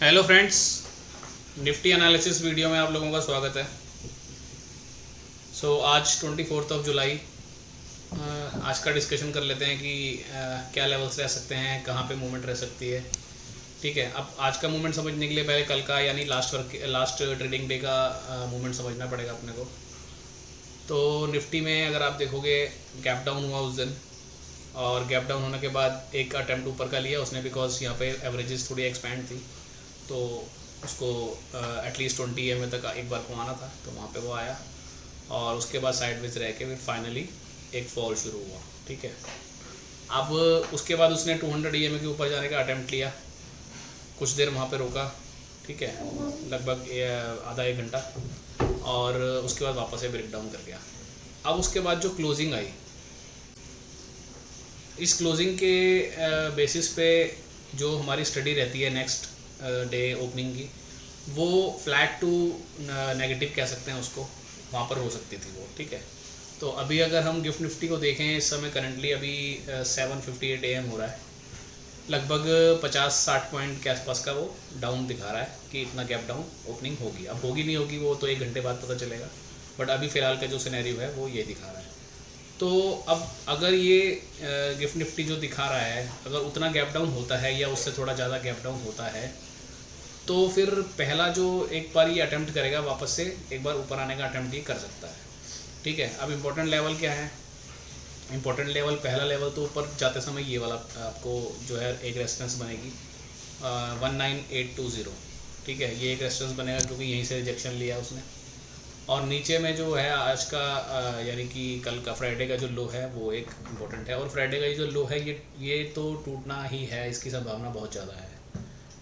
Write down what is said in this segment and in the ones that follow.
Hello friends, Nifty analysis video में आप लोगों का स्वागत है। आज 24 जुलाई, आज का डिस्कशन कर लेते हैं कि क्या लेवल्स रह सकते हैं, कहाँ पे मूवमेंट रह सकती है। ठीक है, अब आज का मूवमेंट समझने के लिए पहले कल का यानी लास्ट ट्रेडिंग डे का मूवमेंट समझना पड़ेगा अपने को। तो निफ्टी में अगर आप देखोगे, गैप डाउन हुआ उस दिन, और गैप डाउन होने के बाद एक अटैम्प्ट ऊपर का लिया उसने, बिकॉज यहाँ पे एवरेजेस थोड़ी एक्सपैंड थी, तो उसको एटलीस्ट 20 EMA तक एक बार घुमाना था, तो वहाँ पे वो आया और उसके बाद साइडवेज रह के फिर फाइनली एक फॉल शुरू हुआ। ठीक है, अब उसके बाद उसने 200 EMA के ऊपर जाने का अटैम्प्ट लिया, कुछ देर वहाँ पे रोका। ठीक है, लगभग आधा एक घंटा, और उसके बाद वापस से ब्रेक डाउन कर गया। अब उसके बाद जो क्लोजिंग आई, इस क्लोजिंग के बेसिस पे जो हमारी स्टडी रहती है नेक्स्ट डे ओपनिंग की, वो फ्लैट टू नेगेटिव कह सकते हैं उसको, वहाँ पर हो सकती थी वो। ठीक है, तो अभी अगर हम गिफ्ट निफ्टी को देखें, इस समय करंटली अभी 7:58 AM हो रहा है, लगभग 50-60 पॉइंट के आसपास का वो डाउन दिखा रहा है कि इतना गैप डाउन ओपनिंग होगी। अब होगी नहीं होगी वो तो एक घंटे बाद पता चलेगा, बट अभी फ़िलहाल का जो सिनेरियो है वो ये दिखा रहा है। तो अब अगर ये गिफ्ट निफ्टी जो दिखा रहा है, अगर उतना गैप डाउन होता है या उससे थोड़ा ज़्यादा गैप डाउन होता है, तो फिर पहला जो एक बार ये अटैम्प्ट करेगा वापस से एक बार ऊपर आने का अटैम्प्ट ये कर सकता है। ठीक है, अब इम्पोर्टेंट लेवल क्या है? इम्पोर्टेंट लेवल, पहला लेवल तो ऊपर जाते समय ये वाला आपको जो है एक रेजिस्टेंस बनेगी 19820। ठीक है, ये एक रेजिस्टेंस बनेगा क्योंकि यहीं से रिजेक्शन लिया उसने। और नीचे में जो है आज का यानी कि कल का फ्राइडे का जो लो है वो एक इम्पोर्टेंट है, और फ्राइडे का ये जो लो है ये तो टूटना ही है, इसकी संभावना बहुत ज़्यादा है।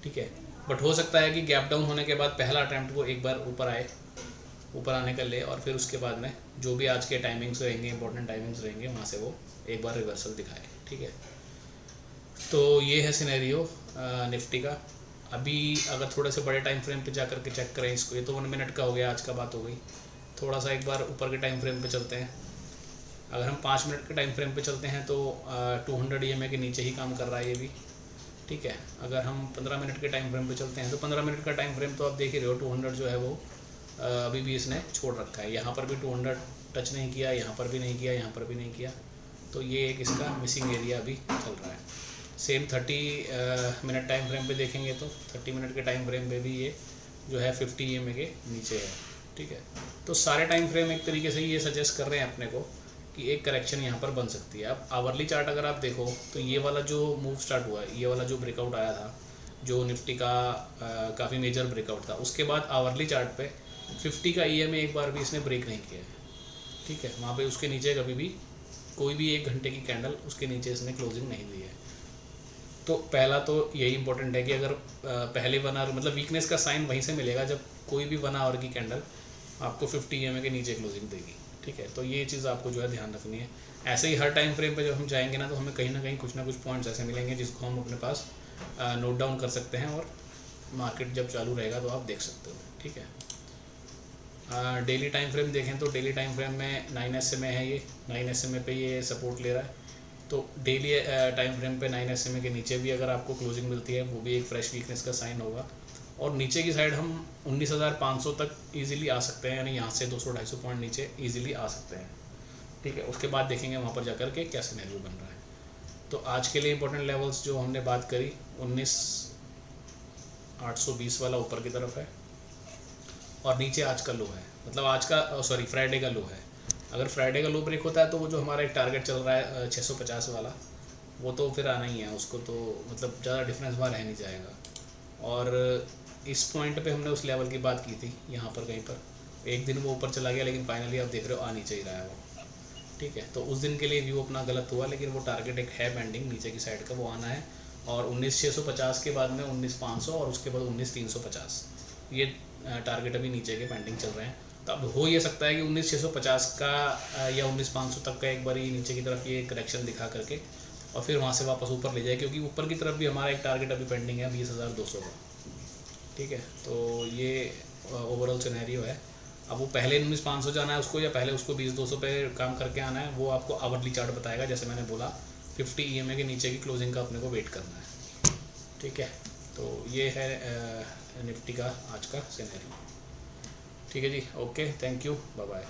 ठीक है, बट हो सकता है कि गैप डाउन होने के बाद पहला अटैम्प्ट वो एक बार ऊपर आए, ऊपर आने का ले, और फिर उसके बाद में जो भी आज के टाइमिंग्स रहेंगे, इंपॉर्टेंट टाइमिंग्स रहेंगे, वहाँ से वो एक बार रिवर्सल दिखाए। ठीक है, तो ये है सिनेरियो निफ्टी का। अभी अगर थोड़े से बड़े टाइम फ्रेम पे जा करके चेक करें इसको, ये तो 1 मिनट का हो गया, आज का बात हो गई। थोड़ा सा एक बार ऊपर के टाइम फ्रेम पे चलते हैं। अगर हम 5 मिनट के टाइम फ्रेम पे चलते हैं तो 200 EMA के नीचे ही काम कर रहा है ये भी। ठीक है, अगर हम 15 मिनट के टाइम फ्रेम पे चलते हैं तो 15 मिनट का टाइम फ्रेम तो आप देख ही रहे हो, 200 जो है वो अभी भी इसने छोड़ रखा है। यहाँ पर भी 200 टच नहीं किया, यहाँ पर भी नहीं किया, यहाँ पर भी नहीं किया, तो ये एक इसका मिसिंग एरिया अभी चल रहा है। सेम 30 मिनट टाइम फ्रेम पे देखेंगे तो 30 मिनट के टाइम फ्रेम पे भी ये जो है 50 EMA के नीचे है। ठीक है, तो सारे टाइम फ्रेम एक तरीके से ये सजेस्ट कर रहे हैं अपने को कि एक करेक्शन यहाँ पर बन सकती है। अब आवरली चार्ट अगर आप देखो तो ये वाला जो मूव स्टार्ट हुआ है, ये वाला जो ब्रेकआउट आया था, जो निफ्टी का काफ़ी मेजर ब्रेकआउट था, उसके बाद आवरली चार्ट पे 50 का EMA एक बार भी इसने ब्रेक नहीं किया है। ठीक है, वहाँ पे उसके नीचे कभी भी कोई भी एक घंटे की कैंडल उसके नीचे इसने क्लोजिंग नहीं दी है। तो पहला तो यही इंपॉर्टेंट है कि अगर पहले 1 आवर मतलब वीकनेस का साइन वहीं से मिलेगा जब कोई भी 1 आवर की कैंडल आपको 50 EMA के नीचे क्लोजिंग देगी। ठीक है, तो ये चीज़ आपको जो है ध्यान रखनी है। ऐसे ही हर टाइम फ्रेम पे जब हम जाएंगे ना, तो हमें कहीं ना कहीं कुछ ना कुछ पॉइंट्स ऐसे मिलेंगे जिसको हम अपने पास नोट डाउन कर सकते हैं, और मार्केट जब चालू रहेगा तो आप देख सकते हो। ठीक है, डेली टाइम फ्रेम देखें तो डेली टाइम फ्रेम में 9 SMA है, ये 9 SMA पे ये सपोर्ट ले रहा है। तो डेली टाइम फ्रेम पे 9 SMA के नीचे भी अगर आपको क्लोजिंग मिलती है, वो भी एक फ्रेश वीकनेस का साइन होगा। और नीचे की साइड हम 19,500 तक इजीली आ सकते हैं, यानी यहाँ से 200-250 पॉइंट नीचे इजीली आ सकते हैं। ठीक है, उसके बाद देखेंगे वहाँ पर जाकर के क्या सिनेरियो बन रहा है। तो आज के लिए इंपॉर्टेंट लेवल्स जो हमने बात करी, 19,820 वाला ऊपर की तरफ है, और नीचे आज का लो है, मतलब आज का फ्राइडे का लो है। अगर फ्राइडे का लो ब्रेक होता है तो वो जो हमारा एक टारगेट चल रहा है 650 वाला, वो तो फिर आना ही है, उसको तो मतलब ज़्यादा डिफरेंस वहाँ रह नहीं जाएगा। और इस पॉइंट पे हमने उस लेवल की बात की थी, यहाँ पर कहीं पर एक दिन वो ऊपर चला गया, लेकिन फाइनली आप देख रहे हो आ नीचे ही रहा है वो। ठीक है, तो उस दिन के लिए व्यू अपना गलत हुआ, लेकिन वो टारगेट एक है पेंडिंग नीचे की साइड का, वो आना है। और 19,650 के बाद में 19,500 और उसके बाद 19,350, ये टारगेट अभी नीचे के पेंडिंग चल रहे हैं। तो अब हो ये सकता है कि 19,650 का या 19,500 तक का एक बार ये नीचे की तरफ ये करेक्शन दिखा करके और फिर वहाँ से वापस ऊपर ले जाए, क्योंकि ऊपर की तरफ भी हमारा एक टारगेट अभी पेंडिंग है 20,200 का। ठीक है, तो ये ओवरऑल सिनेरियो है। अब वो पहले 19,500 जाना है उसको, या पहले उसको 20,200 पे काम करके आना है, वो आपको आवरली चार्ट बताएगा। जैसे मैंने बोला 50 EMA के नीचे की क्लोजिंग का अपने को वेट करना है। ठीक है, तो ये है निफ्टी का आज का सिनेरियो। ठीक है जी, okay, thank you, bye bye.